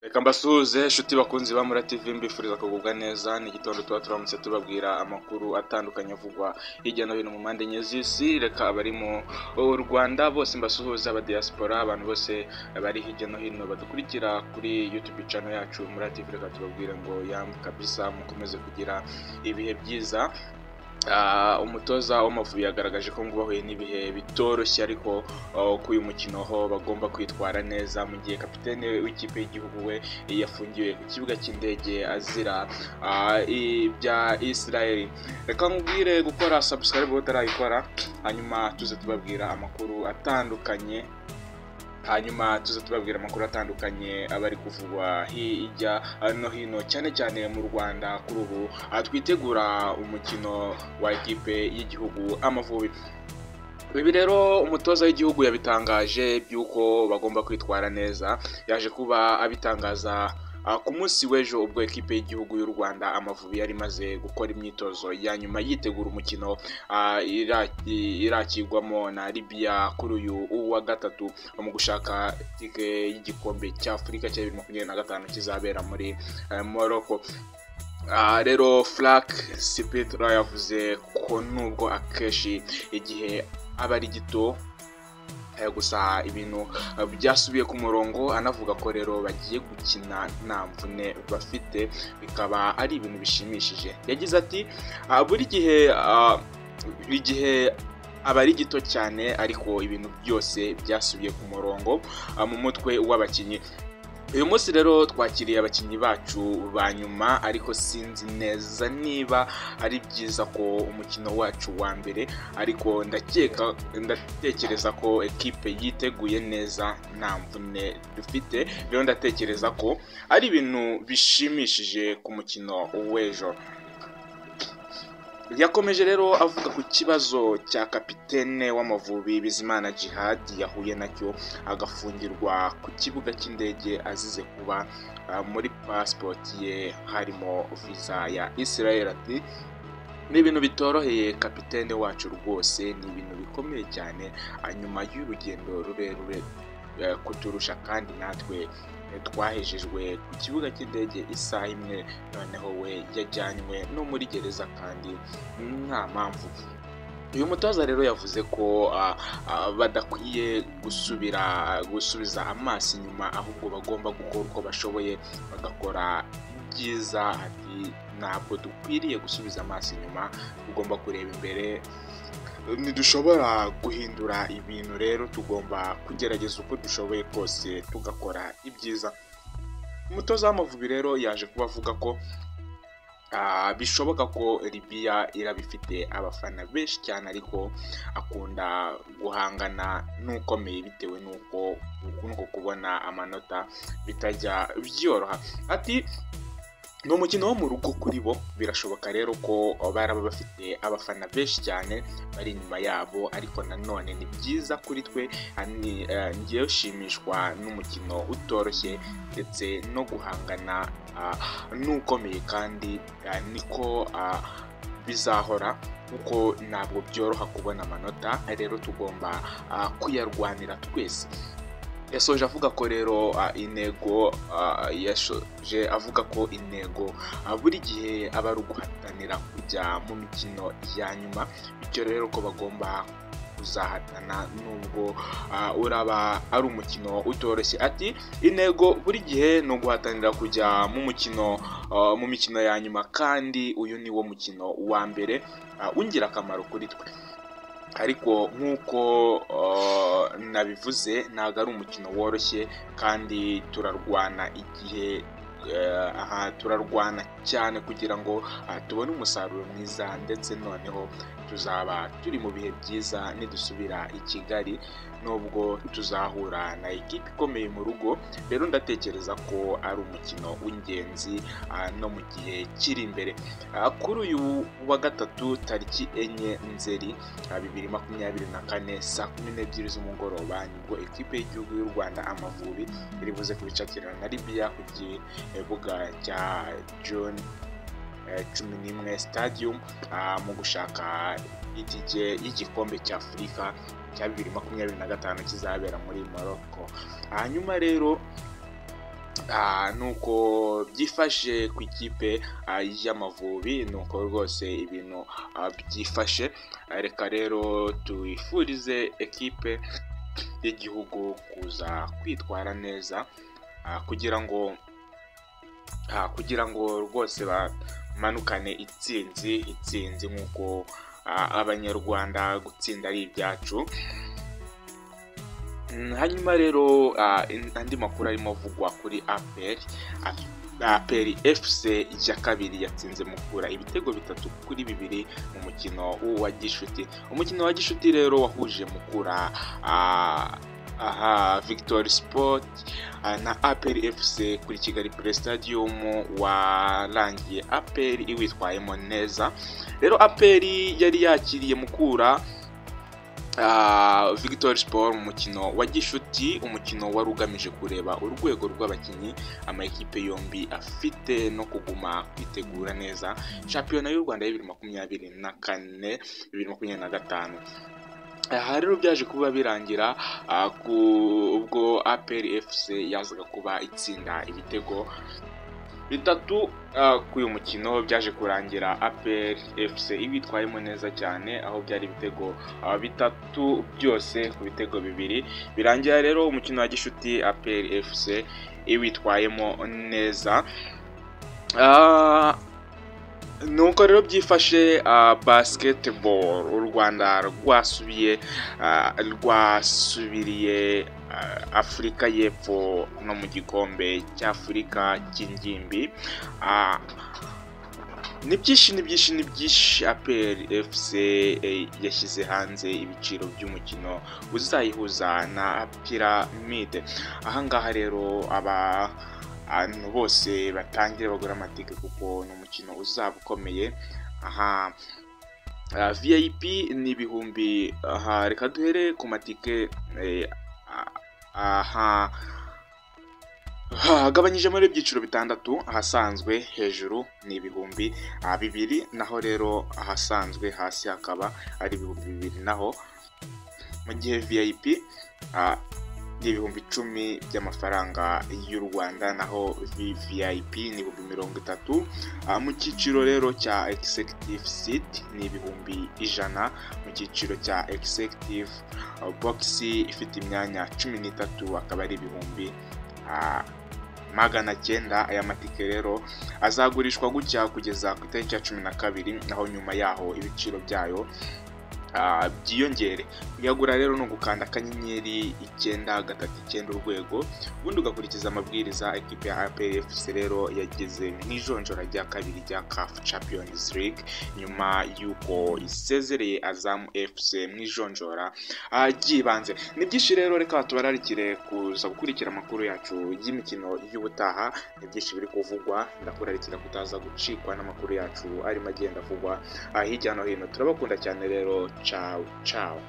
Reka mbasuhuze inshuti bakunzi ba Mura TV mbifuriza kugubwa neza. Ni igitondo tuba turamutse tubabwira amakuru atandukanye avugwa hirya no hino mu mpande enye z'isi. Reka abari mu Rwanda bose mbasuhuze, aba diaspora, abantu bose bari hirya no hino badukurikira kuri YouTube channel yacu Mura TV. Reka tubabwire ngo yamwe kabisa mukomeze kugira ibihe byiza. Umutoza w'Amavubi yagaragaje ko ngo bahuye n'ibihe bitoroshye, ariko ku uyu mukino ho bagomba kwitwara neza, mu gihe kapitene w'ikipe y'igihugu we yafungiwe ku kibuga cy'indege azira ibya Israel. Reka nkubwire gukora subscribe utarayikora, hanyuma tuze tubabwira amakuru atandukanye abari kuvugwa hirya no hino, cyane cyane mu Rwanda kuri ubu twitegura umukino wa ekipe y'igihugu Amavubi. Ibi rero umutoza w'igihugu yabitangaje by'uko bagomba kwitwara neza. Yaje kuba abitangaza ku munsi w'ejo ubwo ekipe y'igihugu y'u Rwanda Amavubi yari imaze gukora imyitozo ya nyuma yitegura umukino irakigwamo na Libya kuri uyu wa gatatu mu gushaka tike y'igikombe cya Afurika cya 2025 kizabera muri Morocco. Rero Frank Sipitra yavuze ko nubwo akeshi igihe aba ari gito gusa ibintu byasubiye ku murongo, anavuga ko rero bagiye gukina nta mvune bafite, bikaba ari ibintu bishimishije. Yagize ati buri gihe aba ari gito cyane, ariko ibintu byose byasubiye ku murongo mu mutwe w'abakinnyi. Uyu munsi rero twakiriye abakinnyi bacu ba nyuma, ariko sinzi neza niba ari byiza ko umukino wacu wa mbere, ariko ndatekereza ko ekipe yiteguye neza nta mvune dufite. Rero ndatekereza ko ari ibintu bishimishije ku mukino w'ejo. Yakomeje rero avuga ku kibazo cya kapitene w'Amavubi Bizimana Djihad yahuye nacyo agafungirwa ku kibuga cy'indege azize kuba muri passport ye harimo visa ya Israel. Ati ni ibintu bitoroheye kapitene wacu rwose, ni ibintu bikomeye cyane nyuma y'urugendo rurerure kuturusha, kandi natwe twahejejwe ku kibuga cy'indege isaha imwe, noneho we yajyanywe no muri gereza kandi nta mpamvu. Uyu mutoza rero yavuze ko badakwiye gusubiza amaso inyuma, ahubwo bagomba gukora uko bashoboye bagakora byiza. Ati ntabwo dukwiriye gusubiza amaso inyuma, tugomba kureba imbere. Ntidushobora guhindura ibintu, rero tugomba kugerageza uko dushoboye kose tugakora ibyiza. Umutoza w'Amavubi rero yaje kuba avuga ko bishoboka ko Libya irabifite abafana benshi cyane, ariko akunda guhangana n'ukomeye bitewe n'uko kubona amanota bitajya byoroha. Ati ni umukino wo mu rugo kuri bo, birashoboka rero ko baraba bafite abafana benshi cyane bari inyuma yabo, ariko nanone ni byiza kuri twe. Ngiye ushimishwa n'umukino utoroshye ndetse no guhangana n'ukomeye, kandi niko bizahora kuko ntabwo byoroha kubona amanota, rero tugomba kuyarwanira twese. Yasoje avuga ko rero intego buri gihe aba ari uguhatanira kujya mu mikino ya nyuma, bityo rero ko bagomba kuzahatana nubwo uraba ari umukino utoroshye. Ati intego buri gihe ni uguhatanira kujya mu mikino ya nyuma, kandi uyu ni wo mukino wa mbere w'ingirakamaro kuri twe, ariko nk'uko nabivuze ntabwo ari umukino woroshye, kandi turarwana cyane kugira ngo tubone umusaruro mwiza, ndetse noneho tuzaba turi mu bihe byiza nidusubira i Kigali, nubwo tuzahura na ekipe ikomeye mu rugo. Rero ndatekereza ko ari umukino w'ingenzi no mu gihe kiri imbere. Kuri uyu wa gatatu tariki 4 Nzeri 2024 saa 12 z'umugoroba nibwo ekipe y'igihugu y'u Rwanda Amavubi iri buze kubicakirana na Libya ku kibuga cya John 11 Stadium mu gushaka itike y'igikombe cya Afurika cya 2025 kizabera muri Morocco. Hanyuma rero nuko byifashe ku ikipe y'Amavubi, nuko rwose ibintu byifashe. Reka rero tuyifurize ekipe y'igihugu kuza kwitwara neza kugira ngo rwose bamanukane itsinzi nk'uko abanyarwanda gutsinda ari ibyacu. Hanyuma rero andi makuru arimo avugwa kuri APR FC ya kabiri yatsinze Mukura ibitego 3-2 mu mukino wa gishuti. Umukino wa gishuti rero wahuje Mukura Victory Sport na APR FC kuri Kigali Play Stadium warangiye APR iwitwayemo neza. Rero APR yari yakiriye Mukura Victory Sport mu mukino wa gishuti, umukino wari ugamije kureba urwego rw'abakinnyi amakipe yombi afite no kuguma kwitegura neza shampiyona y'u Rwanda 2024 2025. Aha rero byaje kuba birangira ubwo APR FC yazaga kuba itsinda ibitego 3 k'uyu mukino. Byaje kurangira APR FC ibitwayemo neza cyane, aho byari ibitego 3 byose ku bitego 2. Birangira rero umukino wa gishuti APR FC ibitwayemo neza. Nuko rero byifashe basketball. U Rwanda rwasubiriye Afurika y'Epfo no mu gikombe cy'Afurika cy'ingimbi. Ni byinshi APR FC yashyize hanze ibiciro by'umukino uzayihuza na Pyramide. Ahangaha rero abantu bose batangira bagura amatike kuko ni umukino uzaba ukomeye. VIP ni ibihumbi, reka duhere ku matike hagabanyije muri ibyiciro 6. Ahasanzwe hejuru ni ibihumbi 2, naho rero ahasanzwe hasi hakaba ari ibihumbi 2, naho mu gihe VIP ni ibihumbi 10 by'amafaranga y'u Rwanda, naho VIP ni ibihumbi 30. Mu cyiciro rero cya Executive Seat ni ibihumbi 100. Mu cyiciro cya Executive Box ifite imyanya 13 akaba ari ibihumbi 900. Aya matike rero azagurishwa gutya kugeza ku itariki ya 12, naho nyuma yaho ibiciro byayo byiyongere. Kuyagura rero no gukanda akanyenyeri 939 urwego, ubundi ugakurikiza amabwiriza. Ekipe ya APR FC rero yageze mu ijonjora rya kabiri rya CAF Champions League nyuma yuko isezereye Azam FC mu ijonjora ryibanze. Ni byinshi rero, reka tubararikire kuza gukurikira amakuru yacu y'imikino y'ubutaha. Ni byinshi biri kuvugwa, ndakurarikira kutaza gucikwa n'amakuru yacu arimo agenda avugwa hirya no hino. Turabakunda cyane rero, ciao ciao.